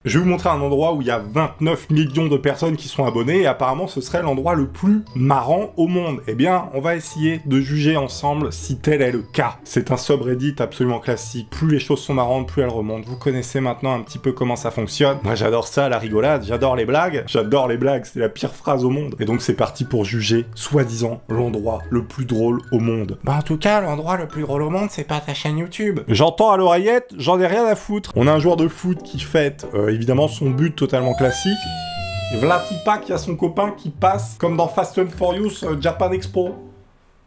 Je vais vous montrer un endroit où il y a 29 millions de personnes qui sont abonnées et apparemment ce serait l'endroit le plus marrant au monde. Eh bien, on va essayer de juger ensemble si tel est le cas. C'est un subreddit absolument classique. Plus les choses sont marrantes, plus elles remontent. Vous connaissez maintenant un petit peu comment ça fonctionne. Moi, j'adore ça, la rigolade. J'adore les blagues. J'adore les blagues. C'est la pire phrase au monde. Et donc, c'est parti pour juger, soi-disant, l'endroit le plus drôle au monde. Bah, en tout cas, l'endroit le plus drôle au monde, c'est pas ta chaîne YouTube. J'entends à l'oreillette, j'en ai rien à foutre. On a un joueur de foot qui fête, évidemment, son but totalement classique. Et Vlatipa qui a son copain qui passe, comme dans Fast and Furious Japan Expo.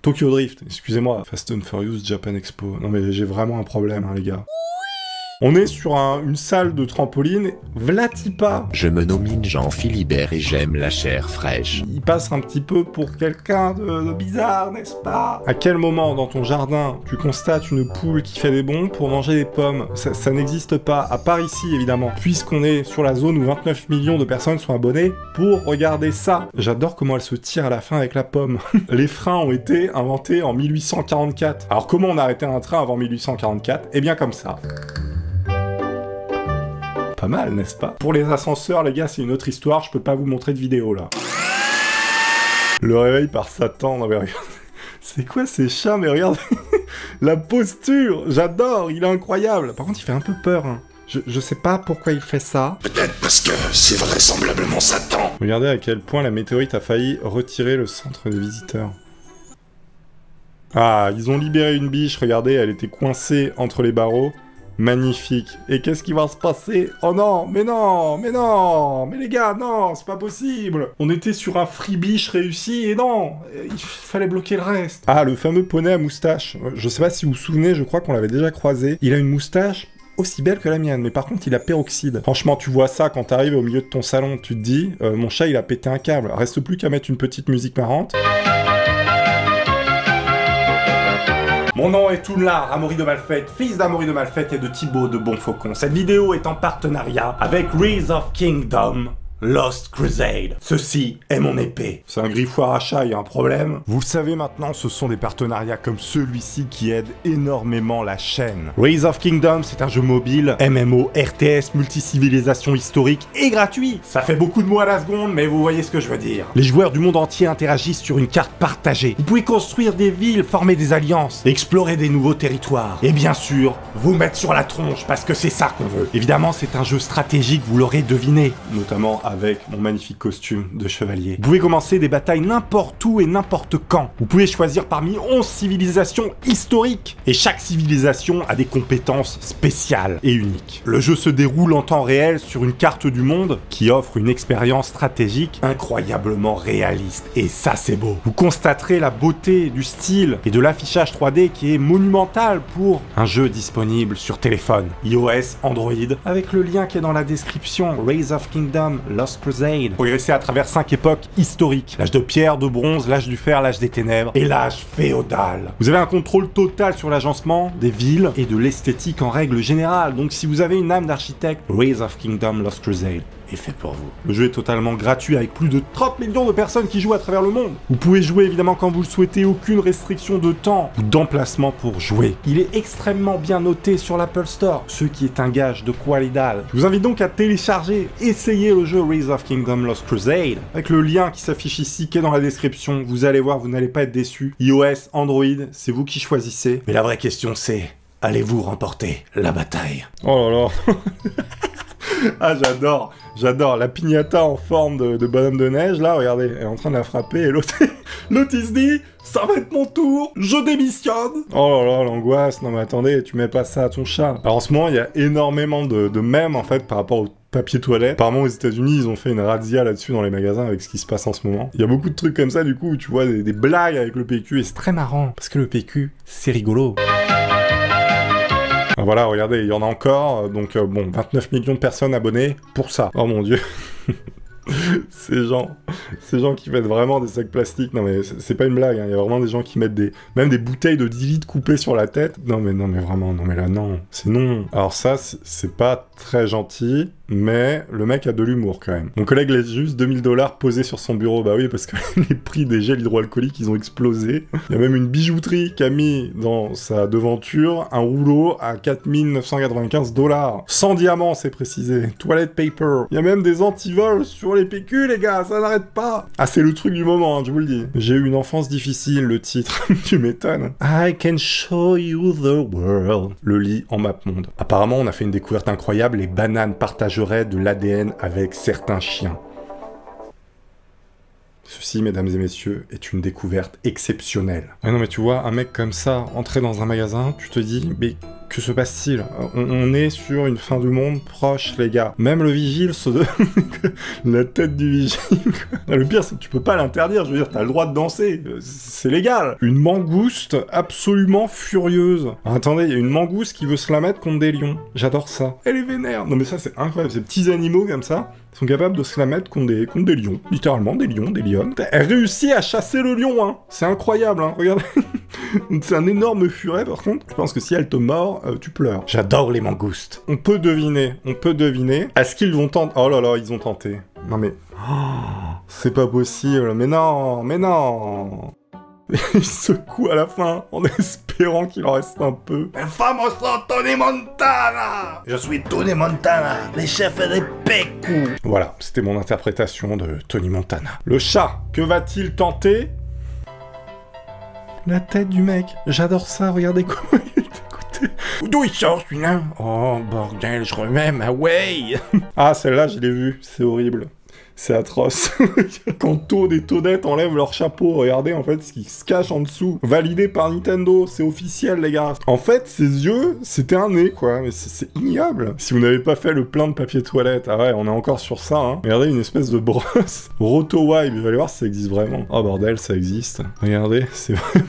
Tokyo Drift, excusez-moi, Fast and Furious Japan Expo. Non mais j'ai vraiment un problème, hein, les gars. On est sur une salle de trampoline. Vlatipa. Je me nomine Jean Philibert et j'aime la chair fraîche. Il passe un petit peu pour quelqu'un de bizarre, n'est-ce pas? À quel moment dans ton jardin tu constates une poule qui fait des bonds pour manger des pommes? Ça n'existe pas, à part ici évidemment, puisqu'on est sur la zone où 29 millions de personnes sont abonnées pour regarder ça. J'adore comment elle se tire à la fin avec la pomme. Les freins ont été inventés en 1844. Alors comment on a arrêté un train avant 1844? Eh bien comme ça. Pas mal, n'est-ce pas? Pour les ascenseurs, les gars, c'est une autre histoire, je peux pas vous montrer de vidéo, là. Le réveil par Satan, non mais regarde. C'est quoi ces chats? Mais regarde, la posture, j'adore, il est incroyable. Par contre, il fait un peu peur, hein. Je sais pas pourquoi il fait ça. Peut-être parce que c'est vraisemblablement Satan. Regardez à quel point la météorite a failli retirer le centre des visiteurs. Ah, ils ont libéré une biche, regardez, elle était coincée entre les barreaux. Magnifique. Et qu'est-ce qui va se passer? Oh non, mais non, mais non, mais les gars, non, c'est pas possible. On était sur un freebiche réussi et non, il fallait bloquer le reste. Ah, le fameux poney à moustache. Je sais pas si vous vous souvenez, je crois qu'on l'avait déjà croisé. Il a une moustache aussi belle que la mienne, mais par contre il a peroxyde. Franchement, tu vois ça quand t'arrives au milieu de ton salon, tu te dis, mon chat il a pété un câble. Reste plus qu'à mettre une petite musique marrante. Mon nom est Tounlar, Amaury de Malfait, fils d'Amaury de Malfait et de Thibaut de Bonfaucon. Cette vidéo est en partenariat avec Rise of Kingdom Lost Crusade. Ceci est mon épée. C'est un griffoir à chat, il y a un problème. Vous le savez maintenant, ce sont des partenariats comme celui-ci qui aident énormément la chaîne. Rise of Kingdom, c'est un jeu mobile, MMO, RTS, multi-civilisation historique et gratuit. Ça fait beaucoup de mots à la seconde, mais vous voyez ce que je veux dire. Les joueurs du monde entier interagissent sur une carte partagée. Vous pouvez construire des villes, former des alliances, explorer des nouveaux territoires. Et bien sûr, vous mettre sur la tronche, parce que c'est ça qu'on veut. Évidemment, c'est un jeu stratégique, vous l'aurez deviné. Notamment avec mon magnifique costume de chevalier. Vous pouvez commencer des batailles n'importe où et n'importe quand. Vous pouvez choisir parmi 11 civilisations historiques. Et chaque civilisation a des compétences spéciales et uniques. Le jeu se déroule en temps réel sur une carte du monde qui offre une expérience stratégique incroyablement réaliste. Et ça, c'est beau. Vous constaterez la beauté du style et de l'affichage 3D qui est monumental pour un jeu disponible sur téléphone, iOS, Android, avec le lien qui est dans la description, Rise of Kingdom Lost Crusade. Progresser à travers 5 époques historiques. L'âge de pierre, de bronze, l'âge du fer, l'âge des ténèbres et l'âge féodal. Vous avez un contrôle total sur l'agencement des villes et de l'esthétique en règle générale. Donc si vous avez une âme d'architecte, Rise of Kingdom Lost Crusade est fait pour vous. Le jeu est totalement gratuit avec plus de 30 millions de personnes qui jouent à travers le monde. Vous pouvez jouer évidemment quand vous le souhaitez, aucune restriction de temps ou d'emplacement pour jouer. Il est extrêmement bien noté sur l'Apple Store, ce qui est un gage de qualité. Je vous invite donc à télécharger, essayer le jeu Rise of Kingdom Lost Crusade avec le lien qui s'affiche ici, qui est dans la description. Vous allez voir, vous n'allez pas être déçus. iOS, Android, c'est vous qui choisissez. Mais la vraie question c'est, allez-vous remporter la bataille? Oh là là. Ah, j'adore, la piñata en forme de bonhomme de neige, là, regardez, elle est en train de la frapper, et l'autre, l'autre il se dit, ça va être mon tour, je démissionne. Oh là là, l'angoisse, non mais attendez, tu mets pas ça à ton chat. Alors en ce moment, il y a énormément de mèmes, en fait, par rapport au papier toilette. Apparemment, aux États-Unis, ils ont fait une razzia là-dessus dans les magasins avec ce qui se passe en ce moment. Il y a beaucoup de trucs comme ça, du coup, où tu vois des blagues avec le PQ, et c'est très marrant, parce que le PQ, c'est rigolo. Voilà, regardez, il y en a encore, donc bon, 29 millions de personnes abonnées pour ça. Oh mon dieu. Ces gens qui mettent vraiment des sacs plastiques, non mais c'est pas une blague, hein. Il y a vraiment des gens qui mettent même des bouteilles de 10 litres coupées sur la tête. Non mais vraiment, non mais là non, c'est non. Alors ça, c'est pas très gentil, mais le mec a de l'humour quand même. Mon collègue laisse juste 2000 $ posés sur son bureau, bah oui, parce que les prix des gels hydroalcooliques, ils ont explosé. Il y a même une bijouterie qui a mis dans sa devanture un rouleau à 4995 $. Sans diamants, c'est précisé. Toilet paper. Il y a même des antivols sur les PQ, les gars, ça n'arrête pas. Ah, c'est le truc du moment, hein, je vous le dis. J'ai eu une enfance difficile, le titre. Tu m'étonnes. I can show you the world. Le lit en mapmonde. Apparemment, on a fait une découverte incroyable, les bananes partageraient de l'ADN avec certains chiens. Ceci, mesdames et messieurs, est une découverte exceptionnelle. Ah non mais tu vois, un mec comme ça, entrer dans un magasin, tu te dis, mais que se passe-t-il? On est sur une fin du monde proche, les gars. Même le vigile se donne la tête du vigile. Le pire, c'est que tu peux pas l'interdire, je veux dire, t'as le droit de danser, c'est légal. Une mangouste absolument furieuse. Alors, attendez, il y a une mangouste qui veut se la mettre contre des lions. J'adore ça. Elle est vénère. Non mais ça, c'est incroyable, ces petits animaux comme ça sont capables de se la mettre contre des lions. Littéralement, des lions, des lionnes. Elle réussit à chasser le lion, hein. C'est incroyable, hein. Regardez. C'est un énorme furet, par contre. Je pense que si elle te mord, tu pleures. J'adore les mangoustes. On peut deviner. Est-ce qu'ils vont tenter... Oh là là, ils ont tenté. Non mais... Oh, c'est pas possible. Mais non. Il secoue à la fin, en espérant qu'il en reste un peu. El famoso Tony Montana. Je suis Tony Montana, le chef des PQ. Voilà, c'était mon interprétation de Tony Montana. Le chat, que va-t-il tenter? La tête du mec, j'adore ça, regardez comment il est écouté. D'où il sort celui-là? Oh bordel, je remets ma way. Ah, celle-là, je l'ai vue, c'est horrible. C'est atroce. Quand Toad et Toadette enlèvent leur chapeau, regardez en fait ce qui se cache en dessous. Validé par Nintendo, c'est officiel les gars. En fait, ses yeux, c'était un nez quoi, mais c'est ignoble. Si vous n'avez pas fait le plein de papier toilette, ah ouais, on est encore sur ça, hein. Regardez une espèce de brosse. Roto-Wipe, vous allez voir si ça existe vraiment. Oh bordel, ça existe. Regardez, c'est vraiment...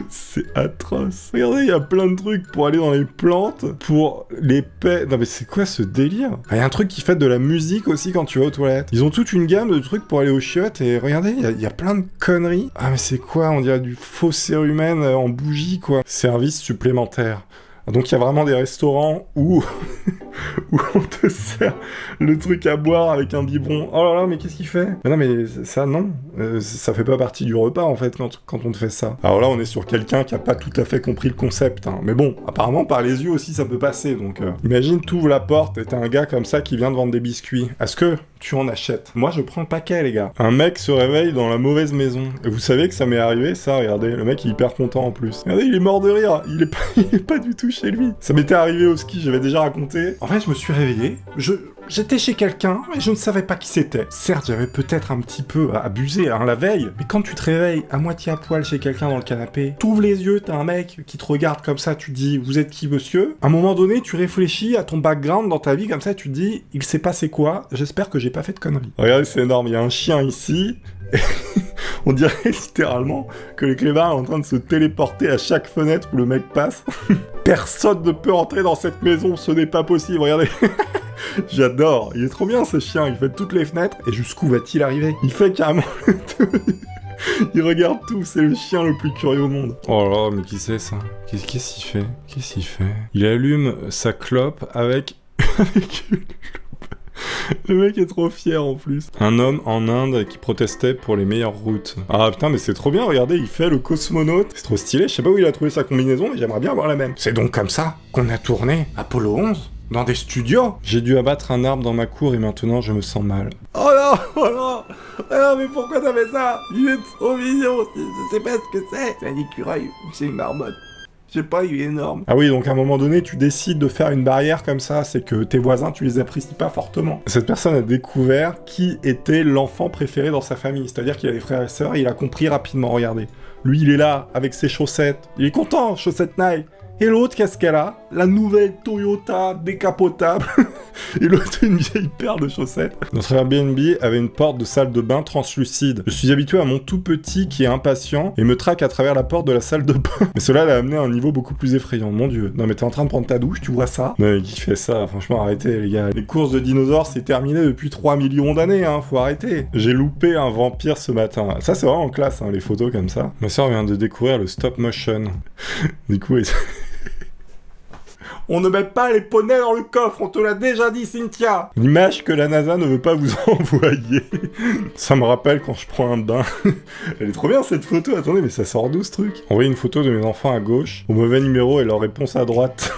C'est atroce. Regardez, il y a plein de trucs pour aller dans les plantes, pour les paix. Non mais c'est quoi ce délire? Il y a un truc qui fait de la musique aussi quand tu vas aux toilettes. Ils ont toute une gamme de trucs pour aller aux chiottes et regardez, il y a plein de conneries. Ah mais c'est quoi? On dirait du faux cérumen en bougie quoi. Service supplémentaire. Donc il y a vraiment des restaurants où on te sert le truc à boire avec un biberon. Oh là là, mais qu'est-ce qu'il fait? Mais non, mais ça, non. Ça fait pas partie du repas, en fait, quand on te fait ça. Alors là, on est sur quelqu'un qui a pas tout à fait compris le concept. Hein. Mais bon, apparemment, par les yeux aussi, ça peut passer. Donc, imagine, t'ouvres la porte et t'as un gars comme ça qui vient de vendre des biscuits. Est-ce que tu en achètes? Moi, je prends le paquet, les gars. Un mec se réveille dans la mauvaise maison. Et vous savez que ça m'est arrivé, ça, regardez. Le mec, il est hyper content, en plus. Regardez, il est mort de rire. Il est pas du tout chez lui. Ça m'était arrivé au ski, j'avais déjà raconté. En fait, je me suis réveillé. J'étais chez quelqu'un, mais je ne savais pas qui c'était. Certes, j'avais peut-être un petit peu abusé hein, la veille, mais quand tu te réveilles à moitié à poil chez quelqu'un dans le canapé, t'ouvres les yeux, t'as un mec qui te regarde comme ça, tu te dis « Vous êtes qui, monsieur ?» À un moment donné, tu réfléchis à ton background dans ta vie, comme ça, tu te dis « Il s'est passé quoi? J'espère que j'ai pas fait de conneries. » Regardez, c'est énorme, il y a un chien ici... On dirait littéralement que les clébards sont en train de se téléporter à chaque fenêtre où le mec passe. Personne ne peut entrer dans cette maison, ce n'est pas possible, regardez. J'adore, il est trop bien ce chien, il fait toutes les fenêtres. Et jusqu'où va-t-il arriver? Il fait carrément tout. Il regarde tout, c'est le chien le plus curieux au monde. Oh là, mais qui c'est ça? Qu'est-ce qu'il fait? Qu'est-ce qu'il fait? Il allume sa clope avec une... Le mec est trop fier en plus. Un homme en Inde qui protestait pour les meilleures routes. Ah putain mais c'est trop bien, regardez, il fait le cosmonaute. C'est trop stylé, je sais pas où il a trouvé sa combinaison mais j'aimerais bien avoir la même. C'est donc comme ça qu'on a tourné Apollo 11 dans des studios. J'ai dû abattre un arbre dans ma cour et maintenant je me sens mal. Oh non, oh non, oh non mais pourquoi t'as fait ça? Il est trop mignon, je sais pas ce que c'est. C'est un écureuil, c'est une marmotte. Je sais pas, il est énorme. Ah oui, donc à un moment donné, tu décides de faire une barrière comme ça, c'est que tes voisins, tu les apprécies pas fortement. Cette personne a découvert qui était l'enfant préféré dans sa famille, c'est-à-dire qu'il a des frères et sœurs, et il a compris rapidement, regardez. Lui, il est là, avec ses chaussettes, il est content, chaussettes Nike. Et l'autre, qu'est-ce qu'elle a? la nouvelle Toyota décapotable. Et l'autre, une vieille paire de chaussettes. Notre Airbnb avait une porte de salle de bain translucide. Je suis habitué à mon tout petit qui est impatient et me traque à travers la porte de la salle de bain. Mais cela l'a amené à un niveau beaucoup plus effrayant. Mon dieu. Non mais t'es en train de prendre ta douche, tu vois ça? Non mais qui fait ça? Franchement, arrêtez les gars. Les courses de dinosaures, c'est terminé depuis 3 millions d'années, hein. Faut arrêter. J'ai loupé un vampire ce matin. Ça, c'est vraiment classe, hein, les photos comme ça. Ma soeur vient de découvrir le stop motion. Du coup, on ne met pas les poneys dans le coffre, on te l'a déjà dit, Cynthia. L'image que la NASA ne veut pas vous envoyer. Ça me rappelle quand je prends un bain. Elle est trop bien cette photo, attendez, mais ça sort d'où ce truc? Envoyer une photo de mes enfants à gauche, au mauvais numéro et leur réponse à droite.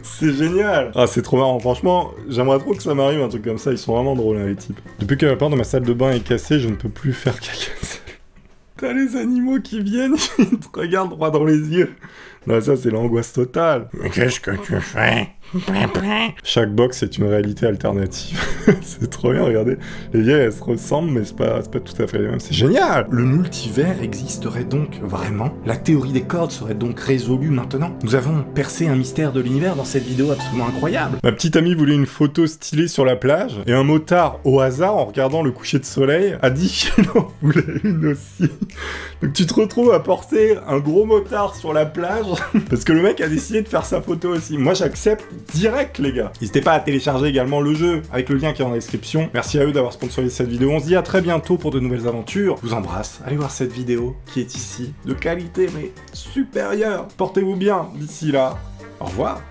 C'est génial. Ah, c'est trop marrant, franchement, j'aimerais trop que ça m'arrive un truc comme ça, ils sont vraiment drôles, hein, les types. Depuis que la porte de ma salle de bain est cassée, je ne peux plus faire caca. T'as les animaux qui viennent, ils te regardent droit dans les yeux. Non, ça, c'est l'angoisse totale. Mais qu'est-ce que tu fais? Chaque box est une réalité alternative. C'est trop bien, regardez. Les vieilles, elles se ressemblent, mais c'est pas tout à fait les mêmes. C'est génial! Le multivers existerait donc vraiment? La théorie des cordes serait donc résolue maintenant? Nous avons percé un mystère de l'univers dans cette vidéo absolument incroyable. Ma petite amie voulait une photo stylée sur la plage, et un motard, au hasard, en regardant le coucher de soleil, a dit qu'il en voulait une aussi. Donc tu te retrouves à porter un gros motard sur la plage, parce que le mec a décidé de faire sa photo aussi. Moi, j'accepte direct, les gars. N'hésitez pas à télécharger également le jeu avec le lien qui est dans la description. Merci à eux d'avoir sponsorisé cette vidéo. On se dit à très bientôt pour de nouvelles aventures. Je vous embrasse. Allez voir cette vidéo qui est ici, de qualité mais supérieure. Portez-vous bien d'ici là. Au revoir.